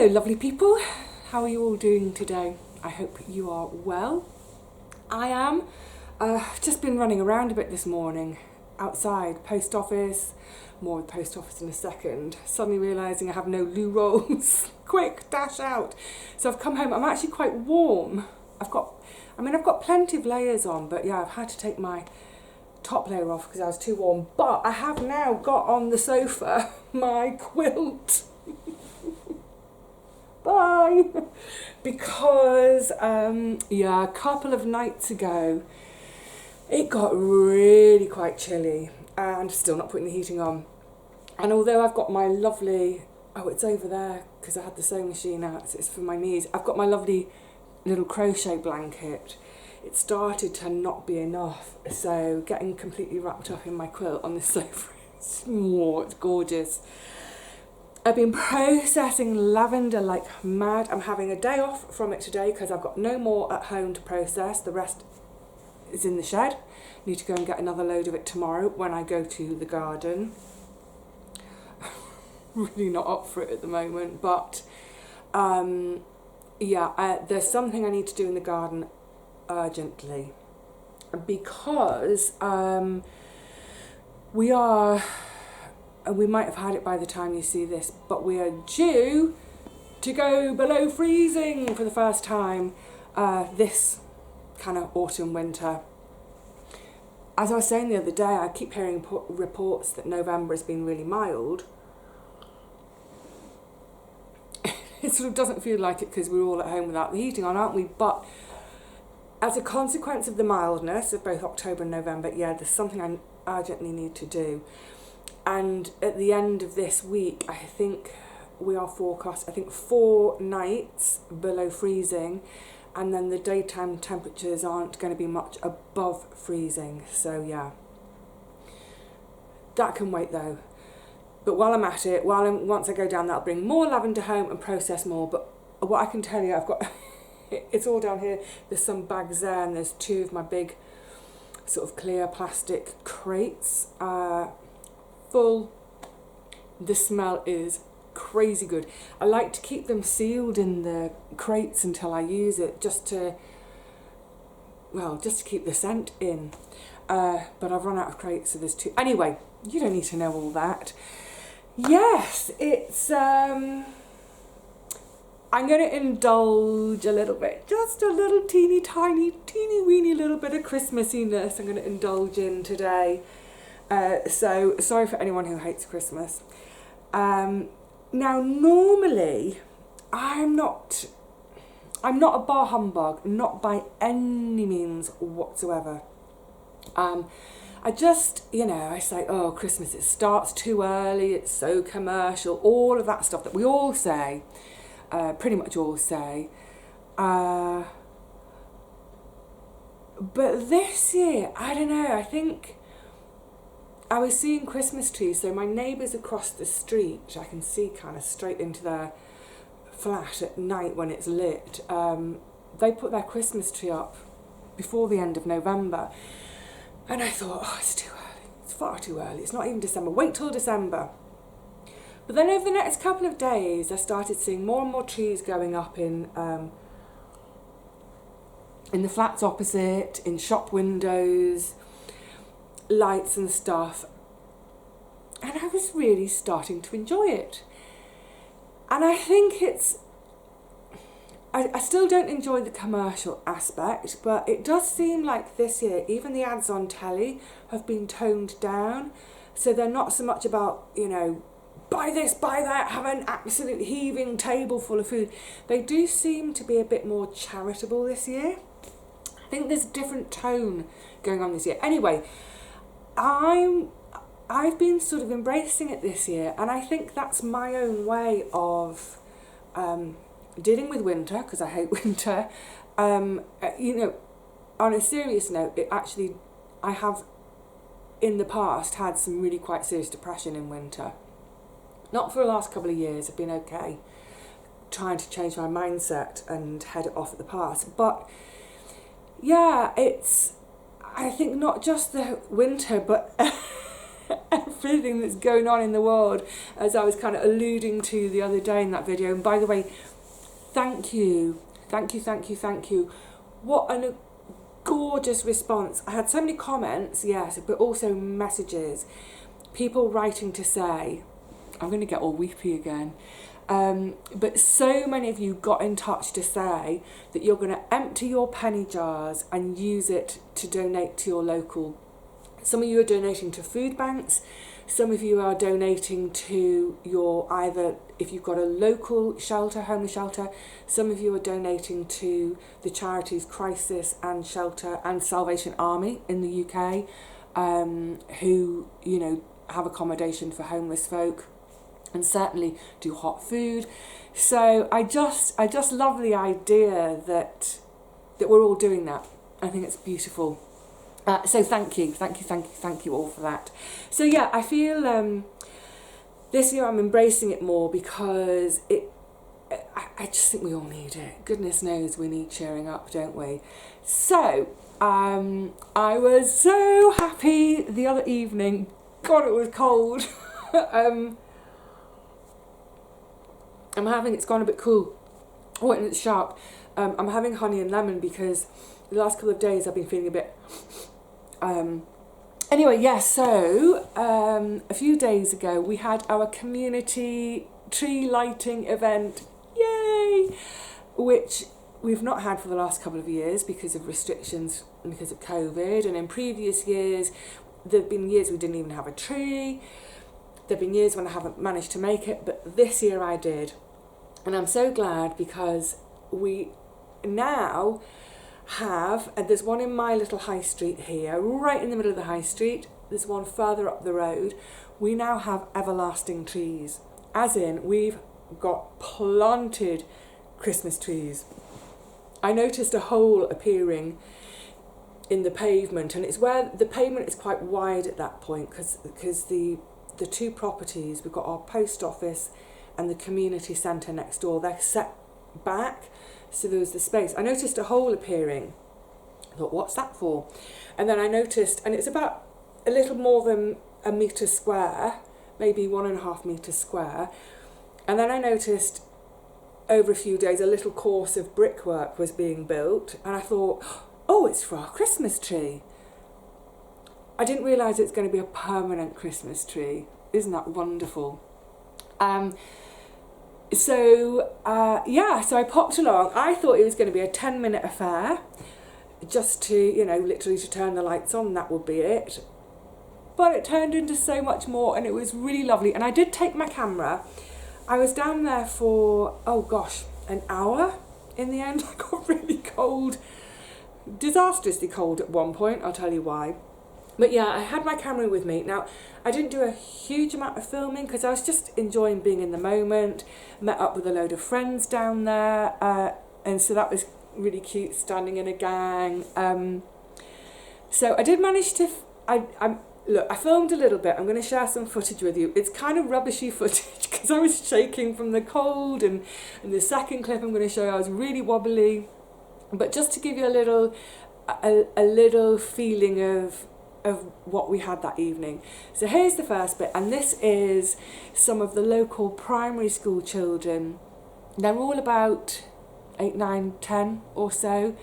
Hello lovely people, how are you all doing today? I hope you are well. I am. Just been running around a bit this morning, outside, post office, more of the post office in a second, suddenly realising I have no loo rolls. Quick, dash out. So I've come home, I'm actually quite warm. I've got plenty of layers on, but yeah, I've had to take my top layer off because I was too warm. But I have now got on the sofa my quilt. Bye! Because, a couple of nights ago, it got really quite chilly and still not putting the heating on. And although I've got my lovely, it's over there because I had the sewing machine out, so it's for my knees. I've got my lovely little crochet blanket. It started to not be enough, so getting completely wrapped up in my quilt on this sofa, it's gorgeous. I've been processing lavender like mad. I'm having a day off from it today because I've got no more at home to process. The rest is in the shed. Need to go and get another load of it tomorrow when I go to the garden. Really not up for it at the moment, but there's something I need to do in the garden urgently because we might have had it by the time you see this, but we are due to go below freezing for the first time this kind of autumn winter. As I was saying the other day, I keep hearing reports that November has been really mild. It sort of doesn't feel like it because we're all at home without the heating on, aren't we? But as a consequence of the mildness of both October and November, there's something I urgently need to do. And at the end of this week, I think we are forecast, 4 nights below freezing, and then the daytime temperatures aren't going to be much above freezing. So yeah, that can wait though. But while I'm at it, once I go down, that'll bring more lavender home and process more. But what I can tell you, I've got, it's all down here. There's some bags there, and there's 2 of my big sort of clear plastic crates. Full. The smell is crazy good. I like to keep them sealed in the crates until I use it, just to keep the scent in. But I've run out of crates, so there's 2. Anyway, you don't need to know all that. Yes, it's I'm going to indulge a little bit, just a little teeny weeny little bit of Christmassiness I'm going to indulge in today. So sorry for anyone who hates Christmas. Now normally I'm not a bar humbug, not by any means whatsoever. I just, I say, oh, Christmas, it starts too early, it's so commercial, all of that stuff that we all say, pretty much all say. But this year, I don't know, I think I was seeing Christmas trees, so my neighbours across the street, I can see kind of straight into their flat at night when it's lit, they put their Christmas tree up before the end of November. And I thought, it's too early, it's far too early, it's not even December, wait till December. But then over the next couple of days, I started seeing more and more trees going up in the flats opposite, in shop windows, lights and stuff, and I was really starting to enjoy it. And I think I still don't enjoy the commercial aspect, but it does seem like this year even the ads on telly have been toned down, so they're not so much about, buy this, buy that, have an absolute heaving table full of food. They do seem to be a bit more charitable this year. I think there's a different tone going on this year. Anyway, I've been sort of embracing it this year, and I think that's my own way of dealing with winter, because I hate winter. On a serious note, I have in the past had some really quite serious depression in winter. Not for the last couple of years, I've been okay, trying to change my mindset and head it off at the pass. But yeah, I think not just the winter, but everything that's going on in the world, as I was kind of alluding to the other day in that video. And by the way, thank you. What a gorgeous response. I had so many comments, yes, but also messages. People writing to say, I'm going to get all weepy again. But so many of you got in touch to say that you're going to empty your penny jars and use it to donate to your local. Some of you are donating to food banks. Some of you are donating to your, either if you've got a local shelter, homeless shelter, some of you are donating to the charities Crisis and Shelter and Salvation Army in the UK, who, you know, have accommodation for homeless folk and certainly do hot food. So I just love the idea that we're all doing that. I think it's beautiful. So thank you all for that. So yeah, I feel this year I'm embracing it more because I just think we all need it. Goodness knows we need cheering up, don't we? So I was so happy the other evening. God, it was cold. It's gone a bit cool. Oh, and it's sharp. I'm having honey and lemon because the last couple of days I've been feeling a bit... Anyway, yes, so a few days ago we had our community tree lighting event, yay, which we've not had for the last couple of years because of restrictions and because of COVID. And in previous years, there have been years we didn't even have a tree. There have been years when I haven't managed to make it, but this year I did. And I'm so glad because we now have, and there's one in my little high street here, right in the middle of the high street. There's one further up the road. We now have everlasting trees, as in we've got planted Christmas trees. I noticed a hole appearing in the pavement, and it's where the pavement is quite wide at that point because the two properties, we've got our post office and the community centre next door, they're set back, so there was the space. I noticed a hole appearing. I thought, what's that for? And then I noticed, and it's about a little more than a metre square, maybe 1.5 metres square. And then I noticed over a few days a little course of brickwork was being built, and I thought, oh, it's for our Christmas tree. I didn't realise it's going to be a permanent Christmas tree. Isn't that wonderful? So I popped along. I thought it was going to be a 10-minute affair, just to, you know, literally to turn the lights on, that would be it. But it turned into so much more, and it was really lovely. And I did take my camera. I was down there for, oh gosh, an hour in the end. I got really cold, disastrously cold at one point, I'll tell you why. But yeah, I had my camera with me. Now, I didn't do a huge amount of filming because I was just enjoying being in the moment. Met up with a load of friends down there, and so that was really cute, standing in a gang. So I did manage to... Look, I filmed a little bit. I'm going to share some footage with you. It's kind of rubbishy footage because I was shaking from the cold, and in the second clip I'm going to show you I was really wobbly. But just to give you a little feeling of what we had that evening. So here's the first bit, and this is some of the local primary school children. They're all about 8, 9, 10 or so,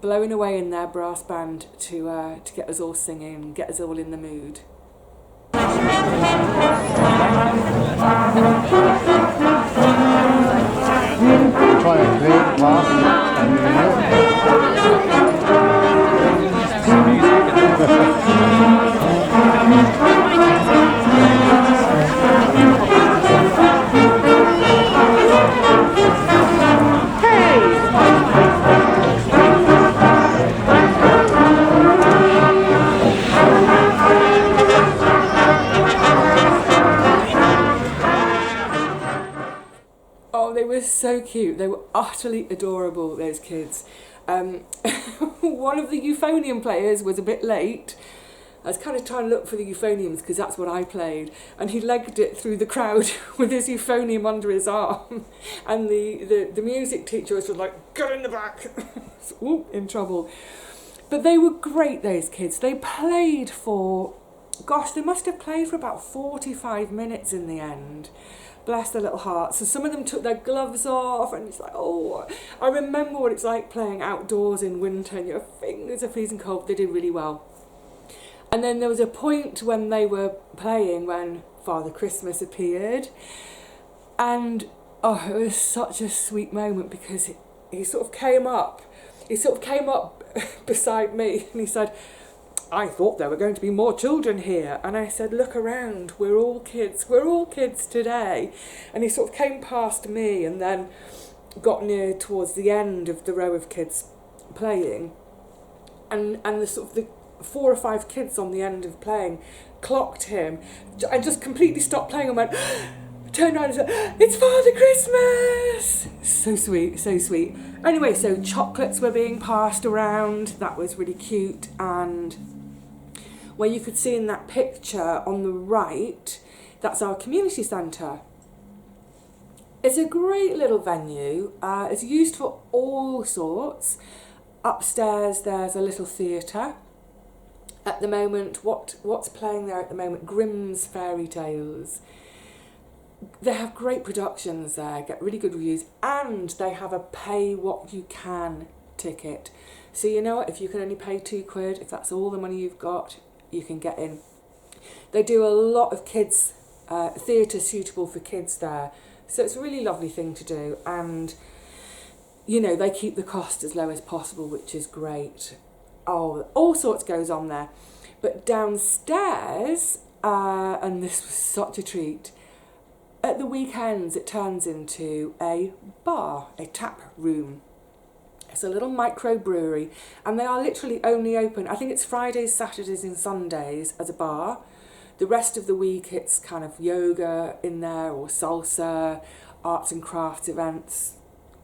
blowing away in their brass band to get us all singing, get us all in the mood. Try and clear the glass. Oh, they were so cute. They were utterly adorable, those kids. One of the euphonium players was a bit late. I was kind of trying to look for the euphoniums because that's what I played, and he legged it through the crowd with his euphonium under his arm, and the music teacher was just like, get in the back. Ooh, in trouble. But they were great, those kids. They played for gosh, they must have played for about 45 minutes in the end. Bless their little hearts. So some of them took their gloves off, and it's like, oh, I remember what it's like playing outdoors in winter and your fingers are freezing cold. They did really well. And then there was a point when they were playing when Father Christmas appeared, and oh, it was such a sweet moment because he sort of came up beside me, and he said, I thought there were going to be more children here. And I said, look around, we're all kids today. And he sort of came past me and then got near towards the end of the row of kids playing. And the sort of the 4 or 5 kids on the end of playing clocked him and just completely stopped playing and went, turned around and said, it's Father Christmas! So sweet, so sweet. Anyway, so chocolates were being passed around. That was really cute. And where you could see in that picture on the right, that's our community centre. It's a great little venue. It's used for all sorts. Upstairs there's a little theatre. At the moment, what's playing there at the moment? Grimm's Fairy Tales. They have great productions there, get really good reviews, and they have a pay what you can ticket. So you know what, if you can only pay £2, if that's all the money you've got, you can get in. They do a lot of kids, theatre suitable for kids there. So it's a really lovely thing to do, and you know, they keep the cost as low as possible, which is great. Oh, all sorts goes on there. But downstairs, and this was such a treat, at the weekends it turns into a bar, a tap room. It's a little microbrewery, and they are literally only open, I think it's Fridays, Saturdays and Sundays as a bar. The rest of the week it's kind of yoga in there, or salsa, arts and crafts events,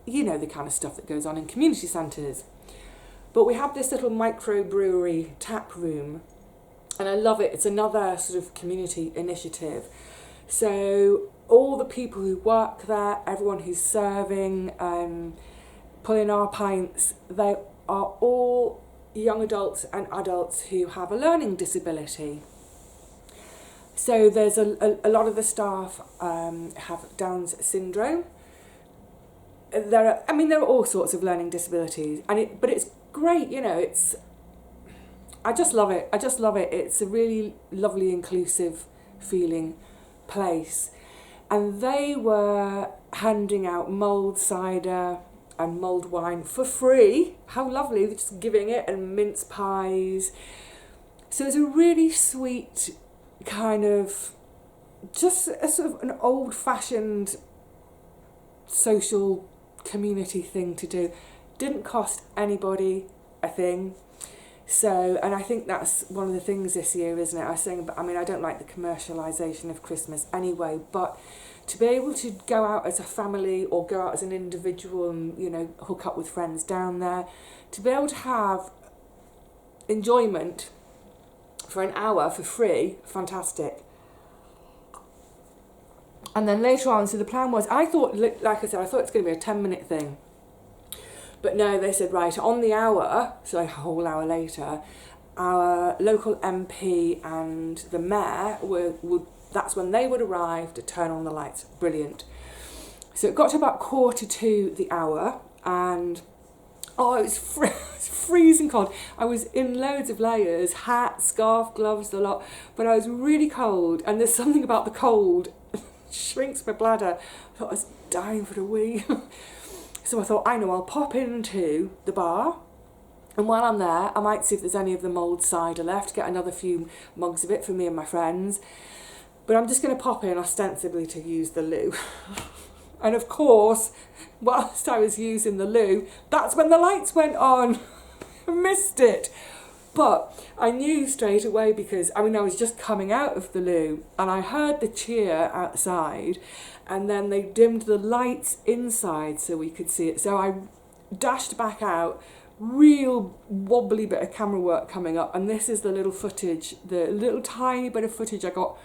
you know, the kind of stuff that goes on in community centres. But we have this little microbrewery tap room, and I love it. It's another sort of community initiative. So all the people who work there, everyone who's serving, pulling our pints, they are all young adults and adults who have a learning disability. So there's a lot of the staff have Down's syndrome. There are all sorts of learning disabilities, but it's great, you know. I just love it. It's a really lovely, inclusive feeling place. And they were handing out mulled cider and mulled wine for free. How lovely, they're just giving it, and mince pies. So it's a really sweet kind of, just a sort of an old-fashioned social community thing to do. Didn't cost anybody a thing. So, and I think that's one of the things this year, isn't it? I was saying, I mean, I don't like the commercialisation of Christmas anyway, but to be able to go out as a family or go out as an individual and, you know, hook up with friends down there, to be able to have enjoyment for an hour for free, fantastic. And then later on, so the plan was, I thought, like I said, I thought it's going to be a 10-minute thing. But no, they said, right, on the hour, so a whole hour later, our local MP and the mayor that's when they would arrive to turn on the lights. Brilliant. So it got to about 1:45 the hour, and oh, it was freezing cold. I was in loads of layers, hat, scarf, gloves, the lot, but I was really cold, and there's something about the cold, shrinks my bladder. I thought I was dying for a wee. So I thought, I know, I'll pop into the bar, and while I'm there, I might see if there's any of the mulled cider left, get another few mugs of it for me and my friends. But I'm just going to pop in ostensibly to use the loo. And of course, whilst I was using the loo, that's when the lights went on. I missed it. But I knew straight away because, I mean, I was just coming out of the loo and I heard the cheer outside, and then they dimmed the lights inside so we could see it. So I dashed back out, real wobbly bit of camera work coming up, and this is the little footage, the little tiny bit of footage I got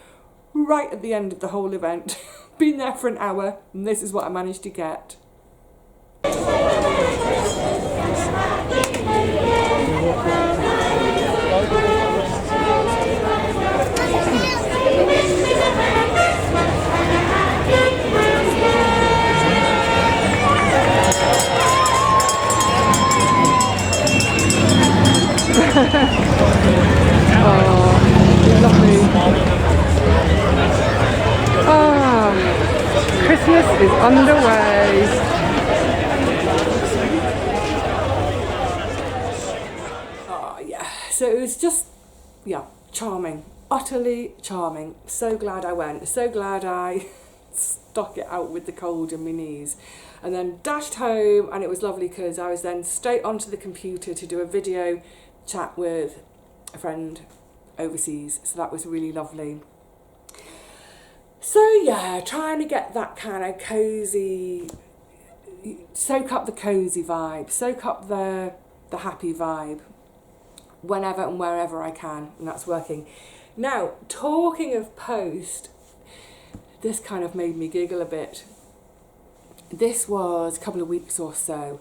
right at the end of the whole event. Been there for an hour, and this is what I managed to get. Christmas is underway. Oh yeah, so it was just, yeah, charming, utterly charming. So glad I went, so glad I stuck it out with the cold in my knees, and then dashed home, and it was lovely because I was then straight onto the computer to do a video chat with a friend overseas, so that was really lovely. So yeah, trying to get that kind of cozy, soak up the cozy vibe, soak up the happy vibe whenever and wherever I can, and that's working. Now, talking of post, this kind of made me giggle a bit. This was a couple of weeks or so.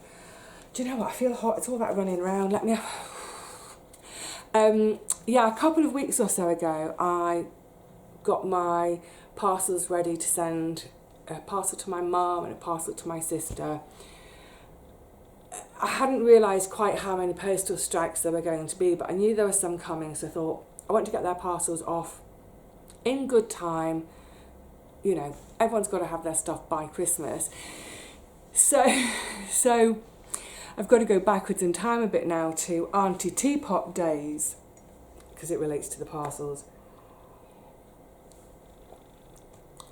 Do you know what? I feel hot. It's all about running around. Let me. Yeah, a couple of weeks or so ago, I got my parcels ready to send a parcel to my mum and a parcel to my sister. I hadn't realised quite how many postal strikes there were going to be, but I knew there were some coming, so I thought I want to get their parcels off in good time. You know, everyone's got to have their stuff by Christmas. So I've got to go backwards in time a bit now to Auntie Teapot days, because it relates to the parcels.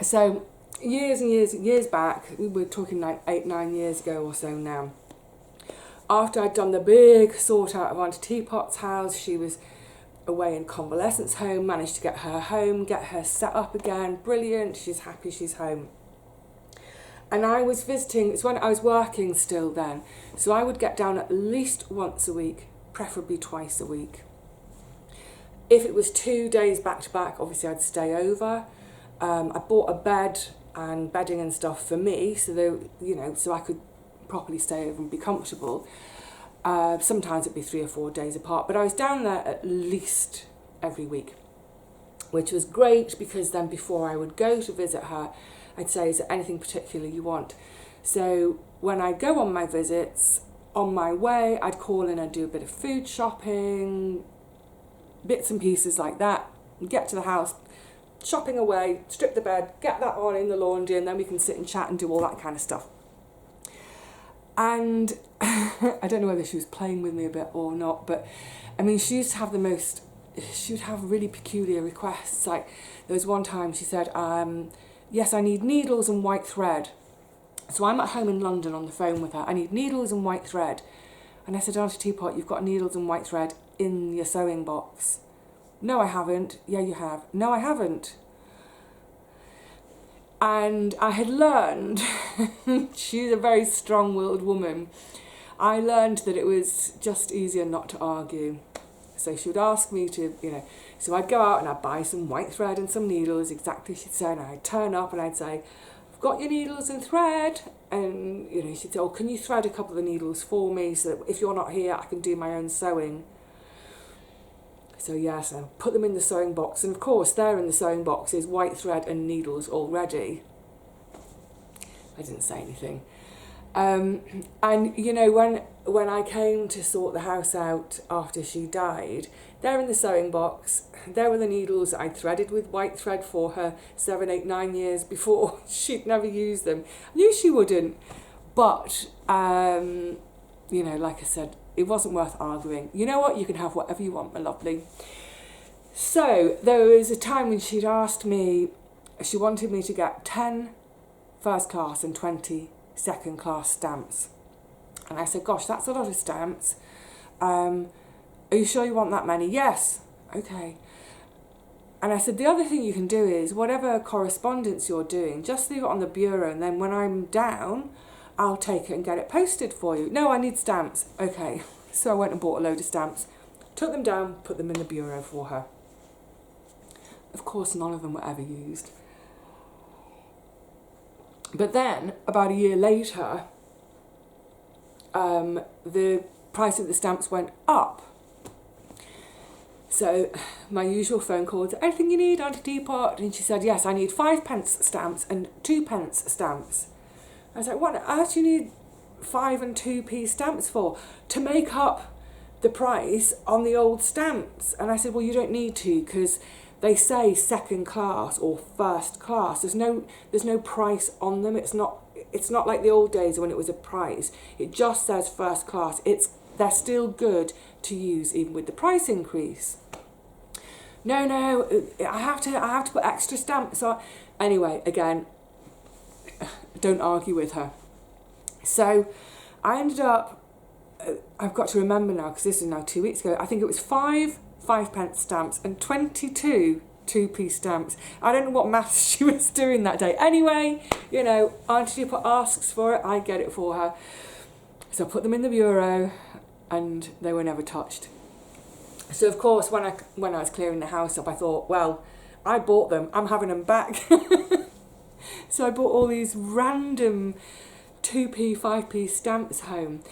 So years and years back, we were talking like 8-9 years ago or so now, after I'd done the big sort out of Auntie Teapot's house, she was away in convalescence home, managed to get her home, get her set up again, brilliant, she's happy she's home. And I was visiting, it's when I was working still then, so I would get down at least once a week, preferably twice a week. If it was 2 days back to back, obviously I'd stay over. I bought a bed and bedding and stuff for me, so that, you know, so I could properly stay over and be comfortable. Sometimes it'd be 3 or 4 days apart, but I was down there at least every week, which was great because then before I would go to visit her, I'd say, is there anything particular you want? So when I go on my visits, on my way, I'd call in and do a bit of food shopping, bits and pieces like that, and get to the house, shopping away, strip the bed, get that on in the laundry, and then we can sit and chat and do all that kind of stuff. And I don't know whether she was playing with me a bit or not, but I mean, she used to have she would have really peculiar requests. Like there was one time she said, yes, I need needles and white thread. So I'm at home in London on the phone with her. I need needles and white thread. And I said, Auntie Teapot, you've got needles and white thread in your sewing box. No, I haven't. Yeah, you have. No, I haven't. And I had learned, she's a very strong-willed woman, I learned that it was just easier not to argue. So she would ask me to, you know, so I'd go out and I'd buy some white thread and some needles, exactly as she'd say, and I'd turn up and I'd say, I've got your needles and thread, and, you know, she'd say, oh, can you thread a couple of the needles for me so that if you're not here, I can do my own sewing. So yes, I put them in the sewing box, and of course there in the sewing box is white thread and needles already. I didn't say anything. And you know, when I came to sort the house out after she died, there in the sewing box, there were the needles I'd threaded with white thread for her 7, 8, 9 years before. She'd never used them. I knew she wouldn't, but you know, like I said, it wasn't worth arguing. You know what? You can have whatever you want, my lovely. So there was a time when she'd asked me, she wanted me to get 10 first class and 20 second class stamps. And I said, gosh, that's a lot of stamps. Are you sure you want that many? Yes. Okay. And I said, the other thing you can do is whatever correspondence you're doing, just leave it on the bureau, and then when I'm down, I'll take it and get it posted for you. No, I need stamps. Okay. So I went and bought a load of stamps, took them down, put them in the bureau for her. Of course, none of them were ever used. But then, about a year later, the price of the stamps went up. So my usual phone call, anything you need, Auntie Teapot? And she said, yes, I need 5p stamps and 2p stamps. I was like, what on earth do you need 5 and 2p stamps for? To make up the price on the old stamps. And I said, well, you don't need to, because they say second class or first class. There's no price on them. It's not like the old days when it was a price. It just says first class. They're still good to use even with the price increase. No, I have to put extra stamps on. Anyway, again, don't argue with her. So I ended up, I've got to remember now because this is now 2 weeks ago, I think it was 5 5-pence stamps and 22 2p stamps. I don't know what maths she was doing that day. Anyway, you know, Auntie Dipper asks for it, I get it for her. So I put them in the bureau and they were never touched. So of course, when I was clearing the house up, I thought, well, I bought them, I'm having them back. So I bought all these random 2p, 5p stamps home.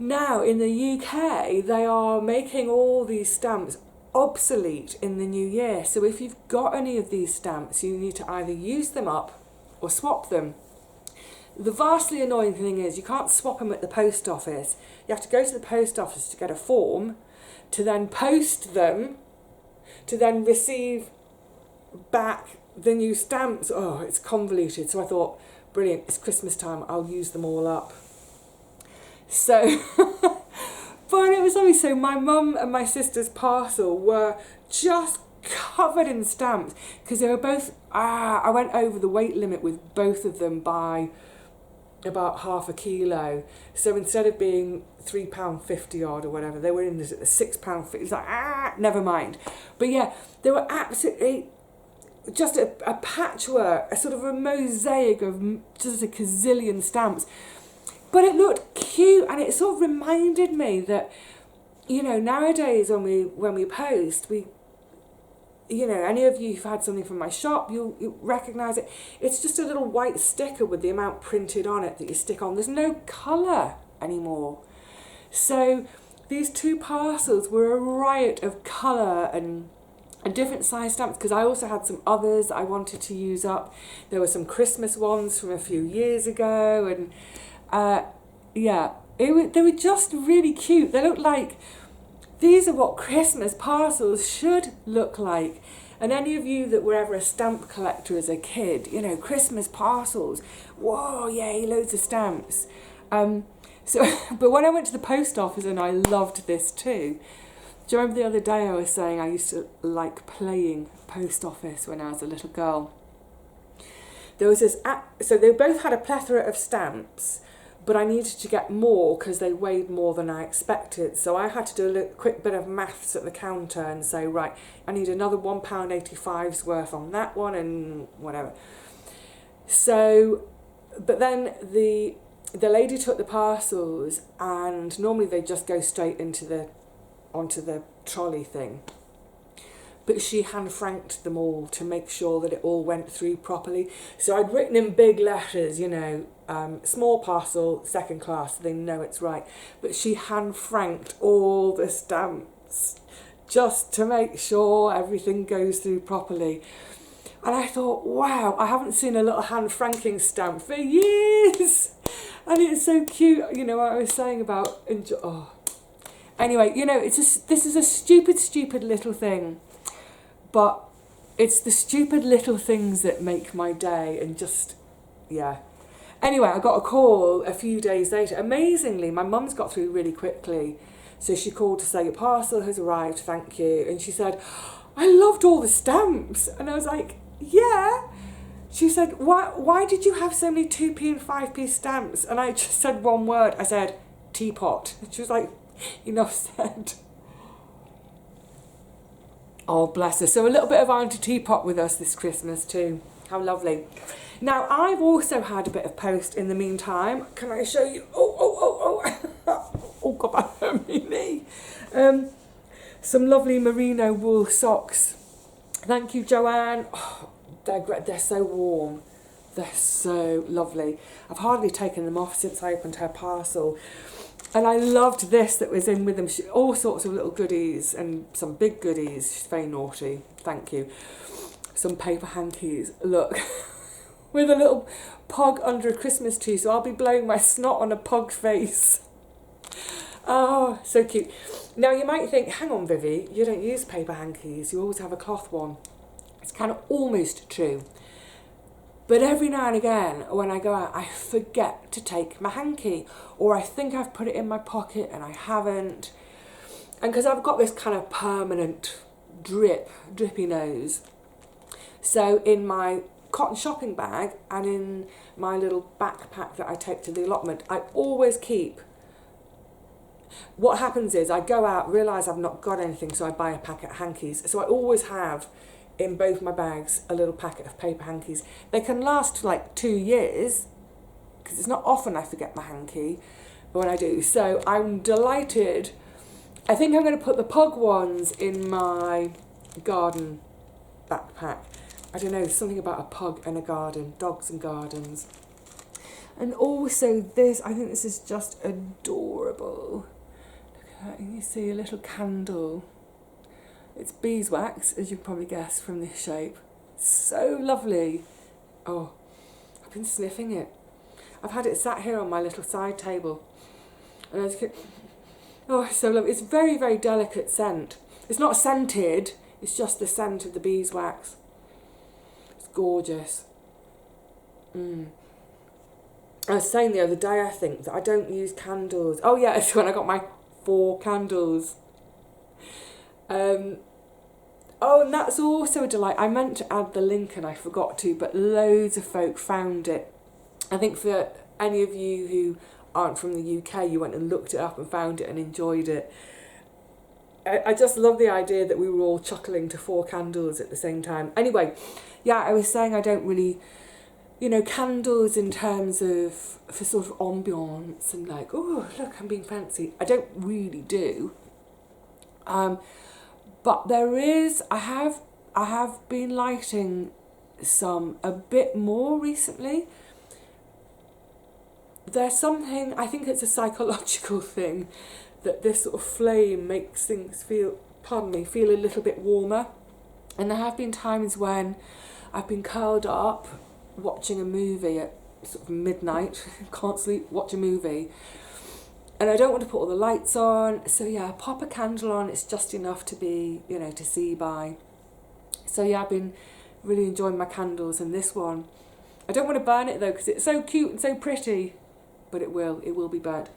Now in the UK, they are making all these stamps obsolete in the new year. So if you've got any of these stamps, you need to either use them up or swap them. The vastly annoying thing is you can't swap them at the post office. You have to go to the post office to get a form, to then post them, to then receive back the new stamps. Oh, it's convoluted. So I thought, brilliant, it's Christmas time, I'll use them all up. So, but it was always so my mum and my sister's parcel were just covered in stamps because they were both, I went over the weight limit with both of them by about half a kilo. So instead of being £3.50 odd or whatever, they were in this at £6.50. It's like, never mind. But yeah, they were absolutely just a patchwork, a sort of a mosaic of just a gazillion stamps. But it looked cute and it sort of reminded me that, you know, nowadays when we post, you know, any of you who've had something from my shop, you'll recognise it. It's just a little white sticker with the amount printed on it that you stick on. There's no colour anymore. So these 2 parcels were a riot of colour and different size stamps, because I also had some others I wanted to use up. There were some Christmas ones from a few years ago, and yeah, they were just really cute. They looked like, these are what Christmas parcels should look like. And any of you that were ever a stamp collector as a kid, you know, Christmas parcels, whoa, yay, loads of stamps. But when I went to the post office, and I loved this too. Do you remember the other day I was saying I used to like playing post office when I was a little girl? There was this, so they both had a plethora of stamps, but I needed to get more because they weighed more than I expected. So I had to do a quick bit of maths at the counter and say, right, I need another £1.85's worth on that one and whatever. So, but then the lady took the parcels, and normally they just go straight onto the trolley thing. But she hand franked them all to make sure that it all went through properly. So I'd written in big letters, you know, small parcel, second class, so they know it's right. But she hand franked all the stamps just to make sure everything goes through properly. And I thought, wow, I haven't seen a little hand franking stamp for years. And it's so cute, you know, what I was saying about, Anyway, you know, this is a stupid little thing. But it's the stupid little things that make my day, and just, yeah. Anyway, I got a call a few days later. Amazingly, my mum's got through really quickly. So she called to say, your parcel has arrived, thank you. And she said, I loved all the stamps. And I was like, yeah. She said, why did you have so many 2p and 5p stamps? And I just said one word. I said, teapot. And she was like, enough said. Oh, bless her. So a little bit of Auntie Teapot with us this Christmas too. How lovely. Now, I've also had a bit of post in the meantime. Can I show you? Oh, God, that hurt my knee. Some lovely merino wool socks. Thank you, Joanne. Oh, they're so warm. They're so lovely. I've hardly taken them off since I opened her parcel. And I loved this that was in with them. All sorts of little goodies and some big goodies. She's very naughty. Thank you. Some paper hankies. Look. With a little pug under a Christmas tree. So I'll be blowing my snot on a pug's face. Oh, so cute. Now you might think, hang on Vivi, you don't use paper hankies, you always have a cloth one. It's kind of almost true. But every now and again, when I go out, I forget to take my hanky, or I think I've put it in my pocket and I haven't. And because I've got this kind of permanent drippy nose, so in my cotton shopping bag and in my little backpack that I take to the allotment, I always keep. What happens is I go out, realise I've not got anything, so I buy a packet of hankies. So I always have in both my bags a little packet of paper hankies. They can last like 2 years, because it's not often I forget my hanky, but when I do. So I'm delighted. I think I'm going to put the pug ones in my garden backpack. I don't know, something about a pug and a garden, dogs and gardens. And also this, I think this is just adorable. Look at that, you see a little candle. It's beeswax, as you can probably guess from this shape. So lovely. Oh, I've been sniffing it. I've had it sat here on my little side table. And as you can, oh, it's so lovely. It's very, very delicate scent. It's not scented, it's just the scent of the beeswax. It's gorgeous. I was saying the other day, I think, that I don't use candles. Oh yeah, it's when I got my 4 candles. Oh, and that's also a delight. I meant to add the link and I forgot to, but loads of folk found it. I think for any of you who aren't from the UK, you went and looked it up and found it and enjoyed it. I just love the idea that we were all chuckling to 4 candles at the same time. Anyway, yeah, I was saying I don't really, you know, candles in terms of, for sort of ambiance and like, oh, look, I'm being fancy. I don't really do. But there is, I have been lighting some a bit more recently. There's something, I think it's a psychological thing, that this sort of flame makes things feel a little bit warmer. And there have been times when I've been curled up watching a movie at sort of midnight, can't sleep, watch a movie, and I don't want to put all the lights on, so yeah, pop a candle on, it's just enough to be, you know, to see by. So yeah, I've been really enjoying my candles, and this one, I don't want to burn it though, because it's so cute and so pretty, but it will be burnt.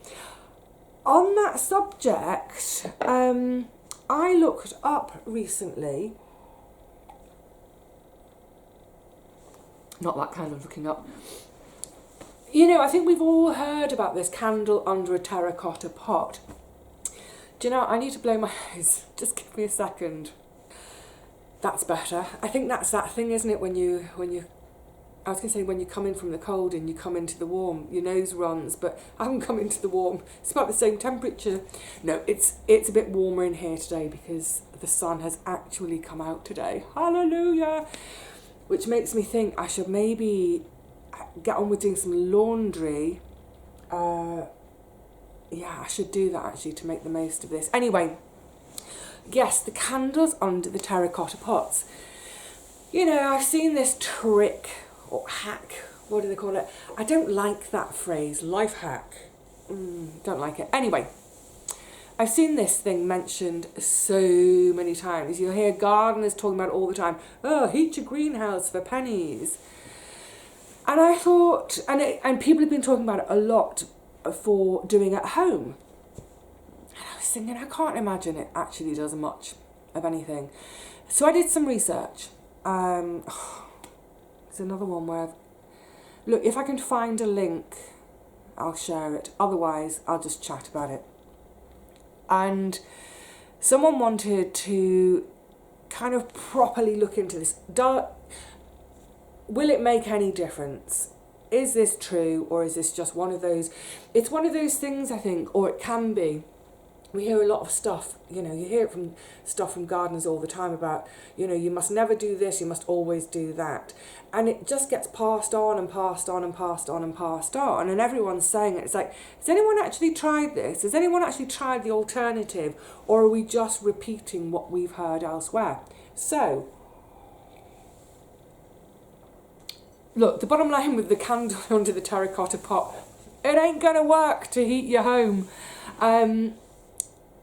On that subject, I looked up recently, not that kind of looking up, you know, I think we've all heard about this candle under a terracotta pot. Do you know, I need to blow my nose. Just give me a second. That's better. I think that's that thing, isn't it, when you, I was going to say when you come in from the cold and you come into the warm, your nose runs, but I haven't come into the warm. It's about the same temperature. No, it's a bit warmer in here today because the sun has actually come out today. Hallelujah! Which makes me think I should maybe get on with doing some laundry. Yeah, I should do that actually to make the most of this. Anyway, yes, the candles under the terracotta pots. You know, I've seen this trick or hack, what do they call it? I don't like that phrase, life hack. Don't like it. Anyway, I've seen this thing mentioned so many times. You'll hear gardeners talking about it all the time. Oh, heat your greenhouse for pennies. And I thought, and people have been talking about it a lot for doing at home. And I was thinking, I can't imagine it actually does much of anything. So I did some research. There's another one where look, if I can find a link, I'll share it. Otherwise, I'll just chat about it. And someone wanted to kind of properly look into this. Will it make any difference? Is this true, or is this just one of those? It's one of those things, I think, or it can be. We hear a lot of stuff, you know, you hear it from stuff from gardeners all the time about, you know, you must never do this, you must always do that. And it just gets passed on and passed on and passed on and passed on. And everyone's saying it. It's like, has anyone actually tried this? Has anyone actually tried the alternative? Or are we just repeating what we've heard elsewhere? So, look, the bottom line with the candle under the terracotta pot, it ain't going to work to heat your home.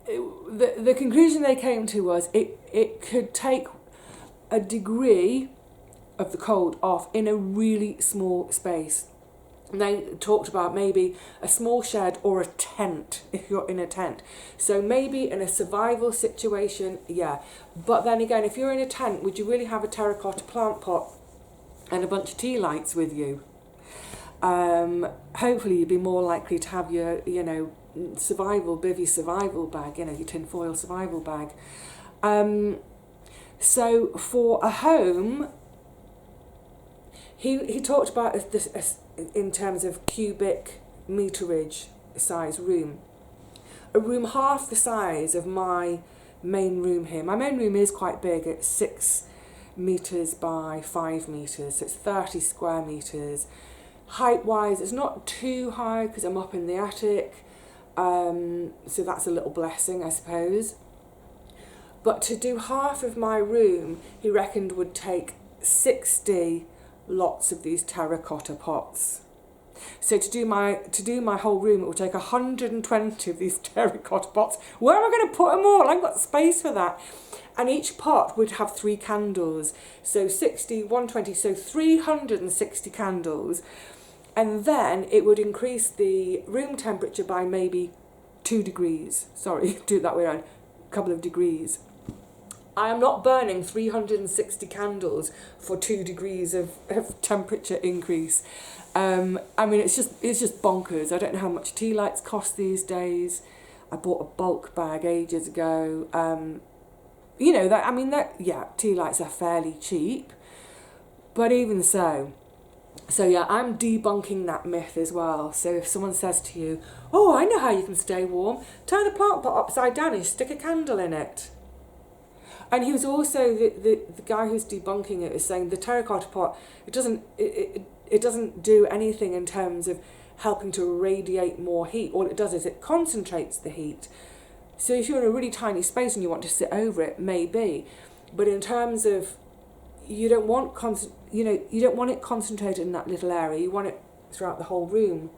the conclusion they came to was it could take a degree of the cold off in a really small space. And they talked about maybe a small shed or a tent, if you're in a tent. So maybe in a survival situation, yeah. But then again, if you're in a tent, would you really have a terracotta plant pot and a bunch of tea lights with you? Hopefully you'd be more likely to have your, Vivi survival bag, your tinfoil survival bag. So for a home, he talked about this in terms of cubic meterage size room. A room half the size of my main room here. My main room is quite big. It's 6 meters by 5 meters, so it's 30 square meters. Height wise, it's not too high because I'm up in the attic, so that's a little blessing, I suppose. But to do half of my room, he reckoned would take 60 lots of these terracotta pots. So to do my whole room, it would take 120 of these terracotta pots. Where am I going to put them all? I haven't got space for that. And each pot would have 3 candles. So 60, 120, so 360 candles. And then it would increase the room temperature by maybe 2 degrees. Sorry, do it that way around. A couple of degrees. I am not burning 360 candles for 2 degrees of temperature increase. I mean, it's just bonkers. I don't know how much tea lights cost these days. I bought a bulk bag ages ago. Tea lights are fairly cheap, but even so. So yeah, I'm debunking that myth as well. So if someone says to you, "Oh, I know how you can stay warm. Turn the plant pot upside down and stick a candle in it." And he was also the guy who's debunking it is saying the terracotta pot, it doesn't do anything in terms of helping to radiate more heat. All it does is it concentrates the heat. So if you're in a really tiny space and you want to sit over it, maybe. But in terms of you don't want it concentrated in that little area. You want it throughout the whole room.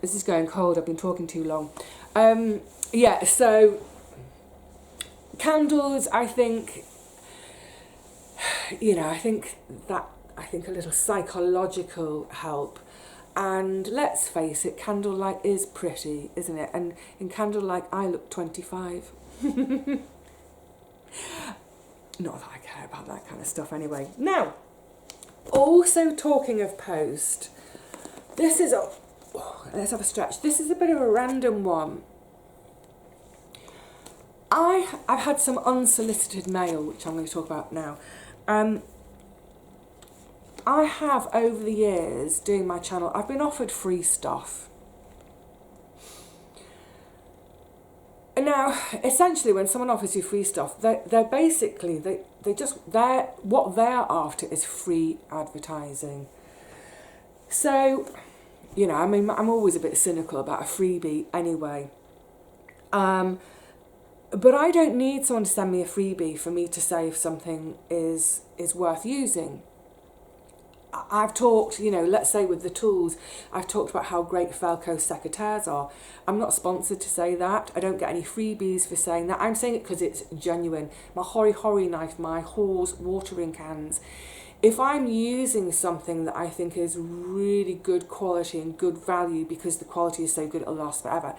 This is going cold. I've been talking too long. So candles, I think a little psychological help. And let's face it, candlelight is pretty, isn't it? And in candlelight, I look 25. Not that I care about that kind of stuff anyway. Now, also talking of post, let's have a stretch. This is a bit of a random one. I've had some unsolicited mail, which I'm going to talk about now. I have, over the years, doing my channel, I've been offered free stuff. Now, essentially, when someone offers you free stuff, what they're after is free advertising. So, I'm always a bit cynical about a freebie anyway. But I don't need someone to send me a freebie for me to say if something is worth using. I've talked, let's say with the tools, I've talked about how great Felco secateurs are. I'm not sponsored to say that. I don't get any freebies for saying that. I'm saying it because it's genuine. My hori knife, my Hawes watering cans. If I'm using something that I think is really good quality and good value because the quality is so good it'll last forever,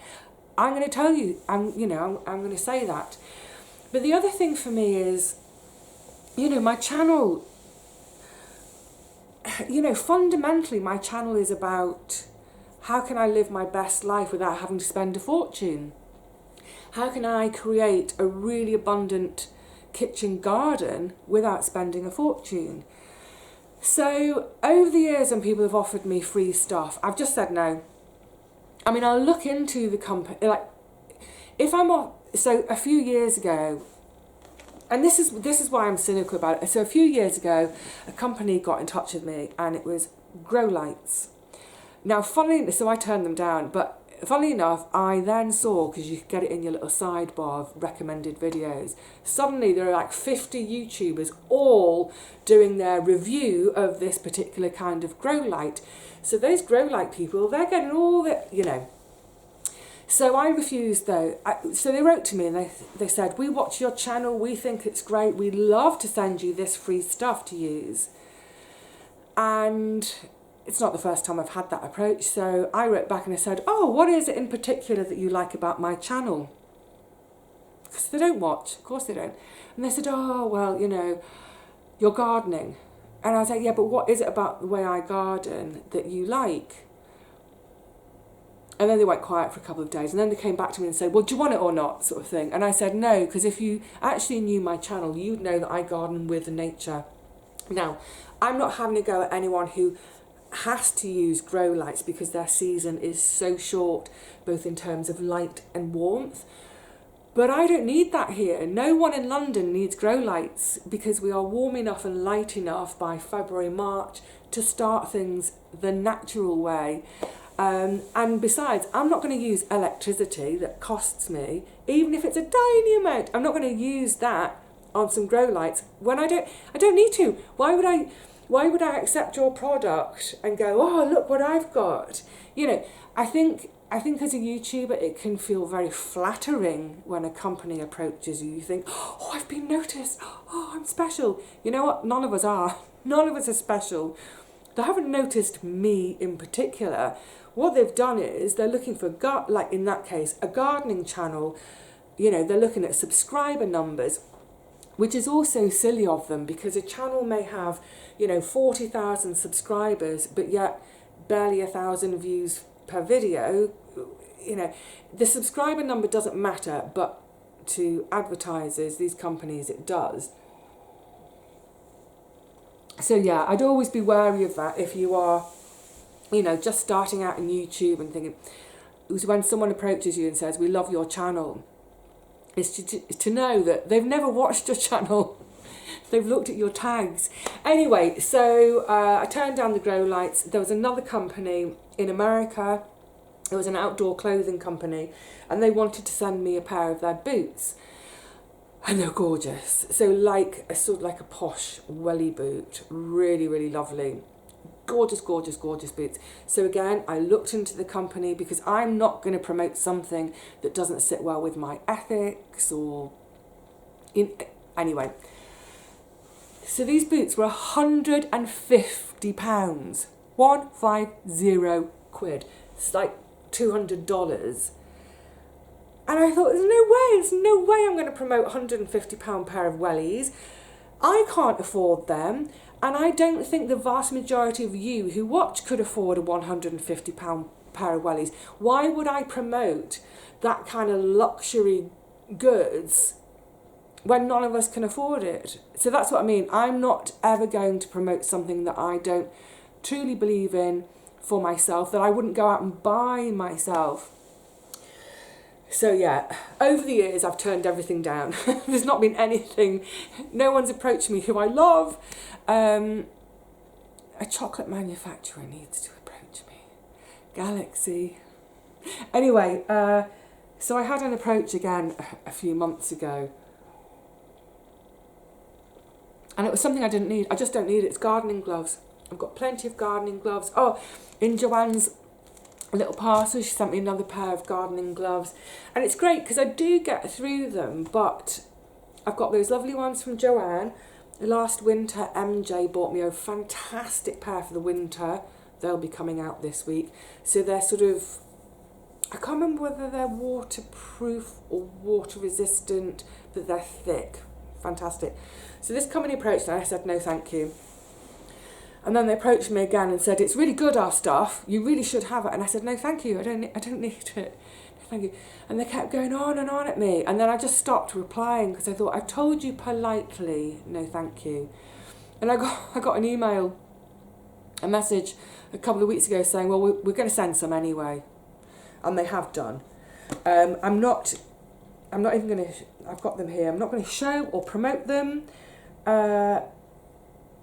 I'm going to tell you, I'm going to say that. But the other thing for me is, my channel, fundamentally my channel is about how can I live my best life without having to spend a fortune? How can I create a really abundant kitchen garden without spending a fortune? So over the years when people have offered me free stuff, I've just said no. I mean, I'll look into the company, so a few years ago, and this is why I'm cynical about it. So a few years ago, a company got in touch with me and it was grow lights. Now, so I turned them down, but funnily enough, I then saw, because you could get it in your little sidebar of recommended videos, suddenly there are like 50 YouTubers all doing their review of this particular kind of grow light. So those grow light people, they're getting all the, So I refused though. So they wrote to me and they said, we watch your channel, we think it's great, we'd love to send you this free stuff to use. And it's not the first time I've had that approach. So I wrote back and I said, oh, what is it in particular that you like about my channel? Because they don't watch, of course they don't. And they said, oh, well, you know, you're gardening. And I was like, yeah, but what is it about the way I garden that you like? And then they went quiet for a couple of days. And then they came back to me and said, well, do you want it or not, sort of thing. And I said, no, because if you actually knew my channel, you'd know that I garden with nature. Now, I'm not having a go at anyone who has to use grow lights because their season is so short, both in terms of light and warmth. But I don't need that here. No one in London needs grow lights because we are warm enough and light enough by February, March to start things the natural way. And besides, I'm not going to use electricity that costs me, even if it's a tiny amount. I'm not going to use that on some grow lights when I don't need to. Why would I accept your product and go, oh, look what I've got? You know, I think as a YouTuber, it can feel very flattering when a company approaches you. You think, oh, I've been noticed. Oh, I'm special. You know what? None of us are. None of us are special. They haven't noticed me in particular. What they've done is they're looking for, like in that case, a gardening channel. You know, they're looking at subscriber numbers, which is also silly of them because a channel may have, you know, 40,000 subscribers, but yet barely 1,000 views per video. You know, the subscriber number doesn't matter, but to advertisers, these companies, it does. So yeah, I'd always be wary of that if you are, you know, just starting out on YouTube and thinking, when someone approaches you and says, we love your channel, is to know that they've never watched your channel. They've looked at your tags. Anyway, so I turned down the grow lights. There was another company in America. It was an outdoor clothing company, and they wanted to send me a pair of their boots. And they're gorgeous. So like a sort of like a posh welly boot. Really, really lovely. Gorgeous, gorgeous, gorgeous boots. So again, I looked into the company because I'm not going to promote something that doesn't sit well with my ethics or... Anyway. So these boots were £150. £150. It's like $200. And I thought, there's no way I'm going to promote £150 pair of wellies. I can't afford them. And I don't think the vast majority of you who watch could afford a £150 pair of wellies. Why would I promote that kind of luxury goods when none of us can afford it? So that's what I mean. I'm not ever going to promote something that I don't truly believe in for myself, that I wouldn't go out and buy myself. So yeah, over the years I've turned everything down. There's not been anything, no one's approached me who I love. A chocolate manufacturer needs to approach me. Galaxy. Anyway, so I had an approach again a few months ago. And it was something I didn't need. I just don't need it. It's gardening gloves. I've got plenty of gardening gloves. Oh, in Joanne's little parcel, she sent me another pair of gardening gloves. And it's great because I do get through them, but I've got those lovely ones from Joanne. Last winter, MJ bought me a fantastic pair for the winter. They'll be coming out this week. So they're sort of, I can't remember whether they're waterproof or water resistant, but they're thick. Fantastic. So this company approached me and I said, no, thank you. And then they approached me again and said, it's really good, our stuff. You really should have it. And I said, no, thank you. I don't need it. No, thank you. And they kept going on and on at me. And then I just stopped replying because I thought, I told you politely, no, thank you. And I got an email, a message a couple of weeks ago saying, well, we're going to send some anyway. And they have done. I'm not even going to, I've got them here. I'm not going to show or promote them.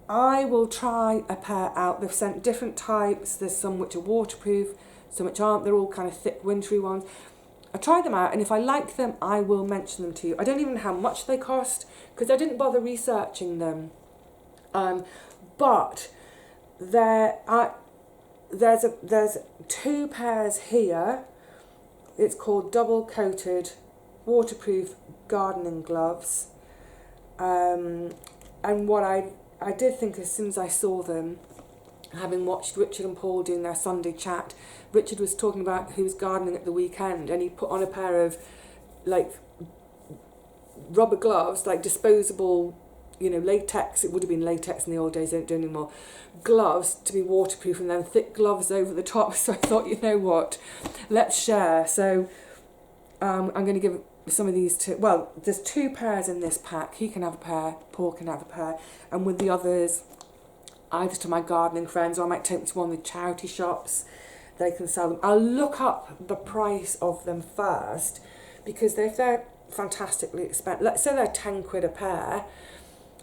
I will try a pair out. They've sent different types. There's some which are waterproof, some which aren't. They're all kind of thick, wintry ones. I try them out, and if I like them, I will mention them to you. I don't even know how much they cost because I didn't bother researching them. But there's two pairs here It's called Double Coated Waterproof Gardening Gloves. And what I did think as soon as I saw them, having watched Richard and Paul doing their Sunday chat, Richard was talking about he was gardening at the weekend and he put on a pair of like rubber gloves, like disposable, you know, latex, it would have been latex in the old days, they don't do anymore, gloves to be waterproof, and then thick gloves over the top. So I thought, you know what, let's share. So I'm going to give some of these to, well, there's 2 pairs in this pack. He can have a pair, Paul can have a pair, and with the others, either to my gardening friends, or I might take them to one of the charity shops, they can sell them. I'll look up the price of them first, because if they're fantastically expensive, let's say they're 10 quid a pair,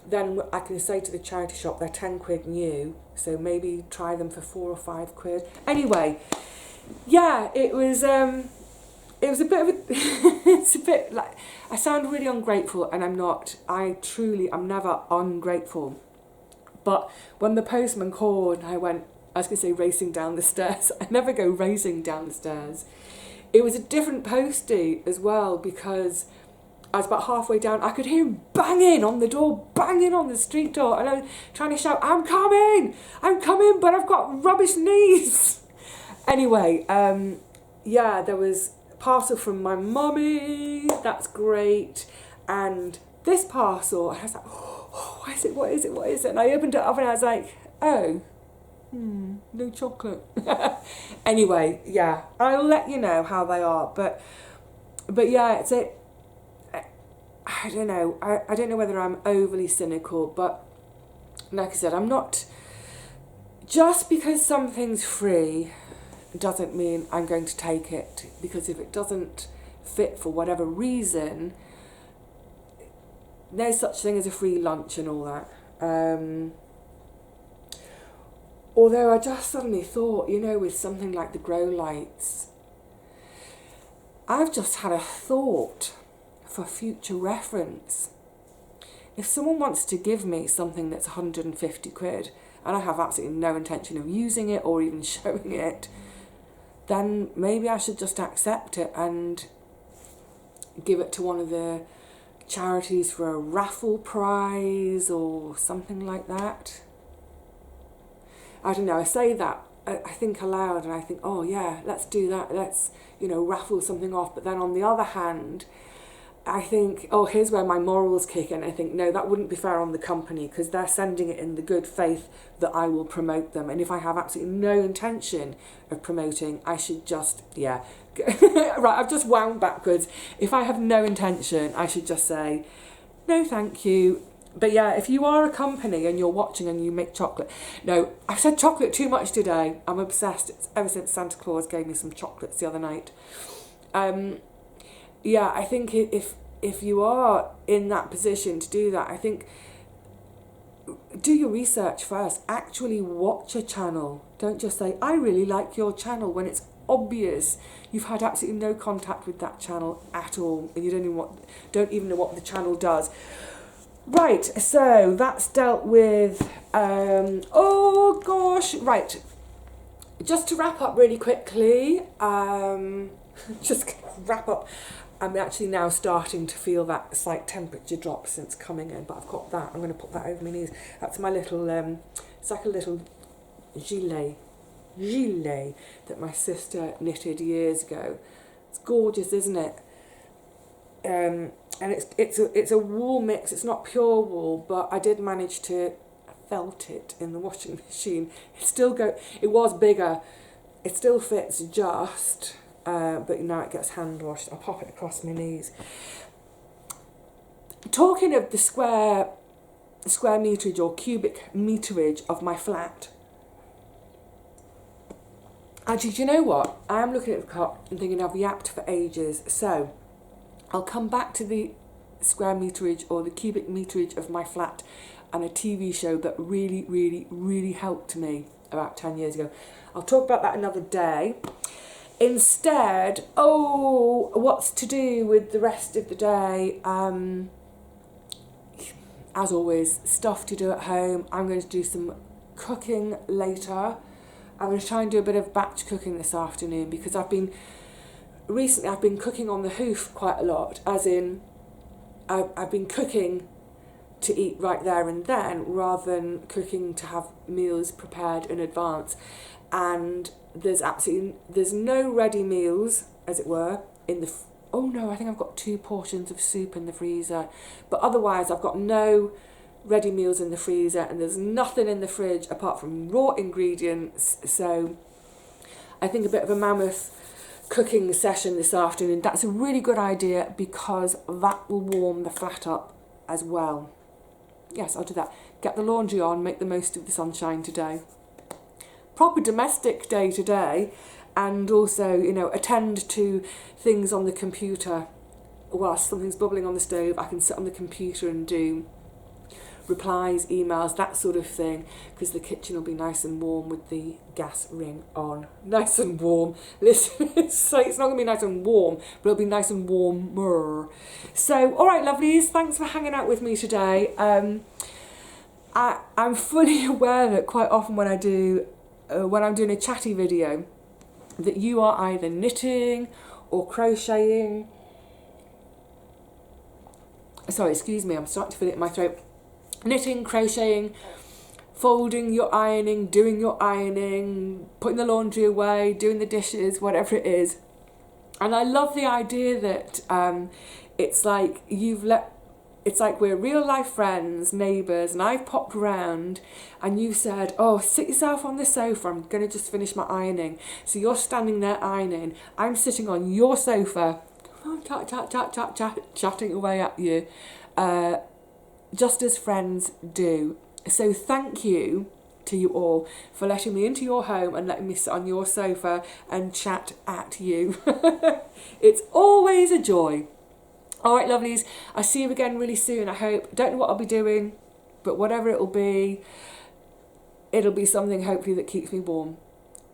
then I can say to the charity shop they're 10 quid new, so maybe try them for 4 or 5 quid. Anyway, yeah, it was a bit of a it's a bit like, I sound really ungrateful, and I'm not. I'm never ungrateful. But when the postman called, I was going to say racing down the stairs. I never go racing down the stairs. It was a different postie as well, because I was about halfway down. I could hear him banging on the door, banging on the street door, and I was trying to shout, I'm coming, but I've got rubbish knees. Anyway, yeah, there was a parcel from my mummy. That's great. And this parcel, and I was like, oh, what is it? And I opened it up and I was like, oh, no chocolate. Anyway, yeah, I'll let you know how they are. But yeah, I don't know. I don't know whether I'm overly cynical, but like I said, I'm not. Just because something's free doesn't mean I'm going to take it, because if it doesn't fit for whatever reason, there's such thing as a free lunch and all that. Although I just suddenly thought, you know, with something like the grow lights, I've just had a thought for future reference. If someone wants to give me something that's 150 quid and I have absolutely no intention of using it or even showing it, then maybe I should just accept it and give it to one of the charities for a raffle prize or something like that. I don't know, I say that, I think aloud and I think, oh yeah, let's do that, let's, you know, raffle something off. But then on the other hand, I think, oh, here's where my morals kick in. I think, no, that wouldn't be fair on the company, because they're sending it in the good faith that I will promote them. And if I have absolutely no intention of promoting, I should just, yeah. Right, I've just wound backwards. If I have no intention, I should just say, no, thank you. But yeah, if you are a company and you're watching and you make chocolate, no, I've said chocolate too much today. I'm obsessed. It's ever since Santa Claus gave me some chocolates the other night. Yeah, I think if you are in that position to do that, I think do your research first. Actually watch a channel. Don't just say, I really like your channel, when it's obvious you've had absolutely no contact with that channel at all and you don't even know what the channel does. Right, so that's dealt with. Oh gosh, right. Just to wrap up really quickly, just wrap up. I'm actually now starting to feel that slight temperature drop since coming in, but I've got that. I'm going to put that over my knees. That's my little, it's like a little gilet that my sister knitted years ago. It's gorgeous, isn't it? And it's a wool mix. It's not pure wool, but I did manage to felt it in the washing machine. It was bigger. It still fits just. But now it gets hand washed. I'll pop it across my knees. Talking of the square meterage or cubic meterage of my flat. Actually, do you know what? I am looking at the clock and thinking I've yapped for ages. So I'll come back to the square meterage or the cubic meterage of my flat and a TV show that really, really, really helped me about 10 years ago. I'll talk about that another day. Instead, what's to do with the rest of the day? As always, stuff to do at home. I'm going to do some cooking later. I'm going to try and do a bit of batch cooking this afternoon because I've been recently I've been cooking on the hoof quite a lot, as in I've been cooking to eat right there and then rather than cooking to have meals prepared in advance. And there's no ready meals, as it were, in the oh no, I think I've got 2 portions of soup in the freezer, but otherwise I've got no ready meals in the freezer, and there's nothing in the fridge apart from raw ingredients. So I think a bit of a mammoth cooking session this afternoon. That's a really good idea, because that will warm the flat up as well. Yes, I'll do that. Get the laundry on, make the most of the sunshine today. Proper domestic day today, and also, you know, attend to things on the computer. Whilst something's bubbling on the stove, I can sit on the computer and do replies, emails, that sort of thing, because the kitchen will be nice and warm with the gas ring on. Nice and warm. Listen, it's not going to be nice and warm, but it'll be nice and warmer. So, all right, lovelies, thanks for hanging out with me today. I'm fully aware that quite often when I'm doing a chatty video, that you are either knitting or crocheting. Sorry, excuse me, I'm starting to feel it in my throat. Knitting, crocheting, folding your ironing, doing your ironing, putting the laundry away, doing the dishes, whatever it is. And I love the idea that it's like we're real life friends, neighbours, and I've popped around and you said, oh, sit yourself on the sofa, I'm going to just finish my ironing. So you're standing there ironing, I'm sitting on your sofa, chatting away at you, just as friends do. So thank you to you all for letting me into your home and letting me sit on your sofa and chat at you. It's always a joy. All right, lovelies, I'll see you again really soon, I hope. Don't know what I'll be doing, but whatever it'll be something hopefully that keeps me warm.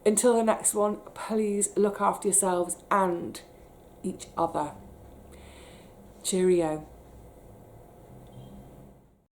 Until the next one, please look after yourselves and each other. Cheerio.